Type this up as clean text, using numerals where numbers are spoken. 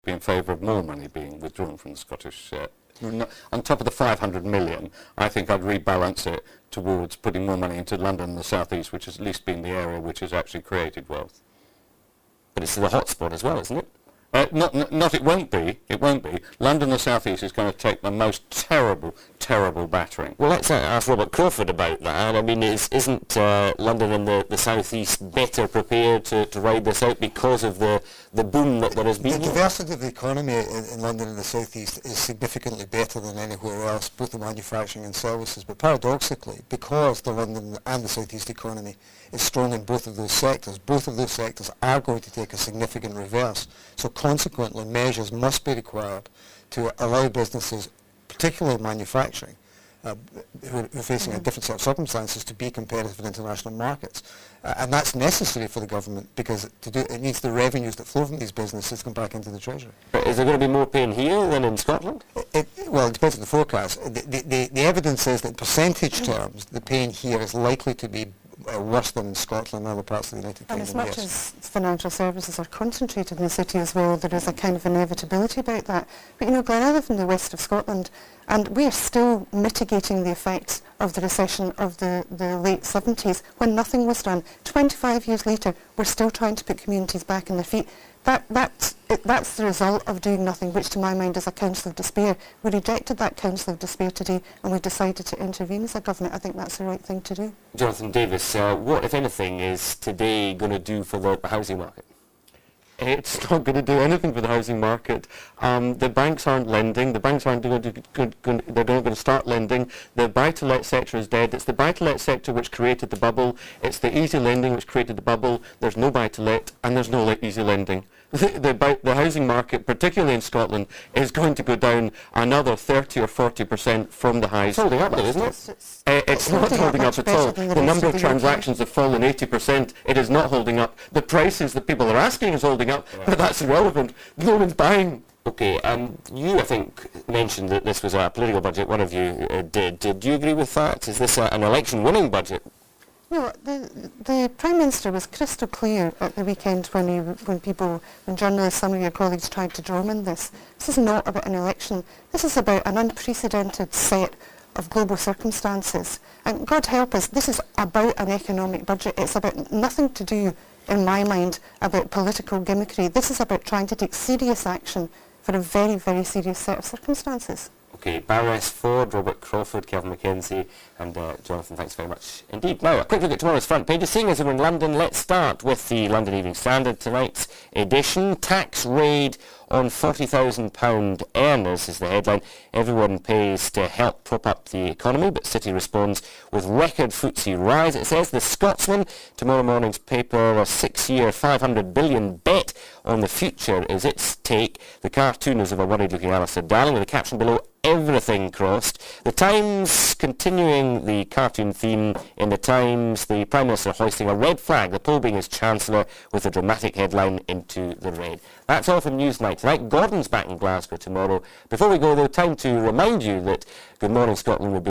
be in favour of more money being withdrawn from the Scottish on top of the 500 million, I think I'd rebalance it towards putting more money into London and the South East, which has at least been the area which has actually created wealth. But it's the hotspot as well, isn't it? It won't be. It won't be. London and the South East is going to take the most terrible, terrible battering. Well, let's ask Robert Crawford about that. I mean, isn't London and the South East better prepared to ride this out because of the boom that there has been? The diversity of the economy in London and the South East is significantly better than anywhere else, both in manufacturing and services. But paradoxically, because the London and the South East economy is strong in both of those sectors are going to take a significant reverse. So consequently, measures must be required to allow businesses, particularly manufacturing, who are facing a different set of circumstances, to be competitive in international markets. And that's necessary for the government, because it needs the revenues that flow from these businesses to come back into the Treasury. But is there going to be more pain here than in Scotland? Well, it depends on the forecast. The evidence is that in percentage terms, the pain here is likely to be worse than in Scotland and other parts of the United Kingdom. And as much as financial services are concentrated in the city as well, there is a kind of inevitability about that. But you know, Glenn, I live in the west of Scotland, and we are still mitigating the effects of the recession of the late 70s, when nothing was done. 25 years later, we're still trying to put communities back on their feet. That's the result of doing nothing, which to my mind is a counsel of despair. We rejected that counsel of despair today, and we decided to intervene as a government. I think that's the right thing to do. Jonathan Davis, what, if anything, is today going to do for the housing market? It's not going to do anything for the housing market. The banks aren't lending. The banks aren't going to, they're not going to start lending. The buy-to-let sector is dead. It's the buy-to-let sector which created the bubble. It's the easy lending which created the bubble. There's no buy-to-let and there's no easy lending. The housing market, particularly in Scotland, is going to go down another 30 or 40% from the highs. It's holding up though, isn't it? It's not holding up at all. The number of transactions have fallen 80%. It is not holding up. The prices that people are asking is holding up, but that's irrelevant. No one's buying. Okay, you, I think, mentioned that this was a political budget. One of you did. Did you agree with that? Is this an election-winning budget? No, the Prime Minister was crystal clear at the weekend when journalists, some of your colleagues, tried to draw him in this. This is not about an election. This is about an unprecedented set of global circumstances. And God help us, this is about an economic budget. It's about nothing to do, in my mind, about political gimmickry. This is about trying to take serious action for a very, very serious set of circumstances. Okay, Baroness Ford, Robert Crawford, Kelvin Mackenzie, and Jonathan, thanks very much indeed. Now, a quick look at tomorrow's front pages. Seeing as we're in London, let's start with the London Evening Standard, tonight's edition. Tax raid on £40,000 earners is the headline. Everyone pays to help prop up the economy, but City responds with record FTSE rise. It says the Scotsman, tomorrow morning's paper, a 6-year £500 billion bet on the future is its take. The cartoon is of a worried-looking Alistair Darling with a caption below, everything crossed. The Times, continuing the cartoon theme, in the Times, the Prime Minister hoisting a red flag, the Pope being his Chancellor, with a dramatic headline, into the red. That's all from Newsnight tonight. Gordon's back in Glasgow tomorrow. Before we go, though, time to remind you that Good Morning Scotland will be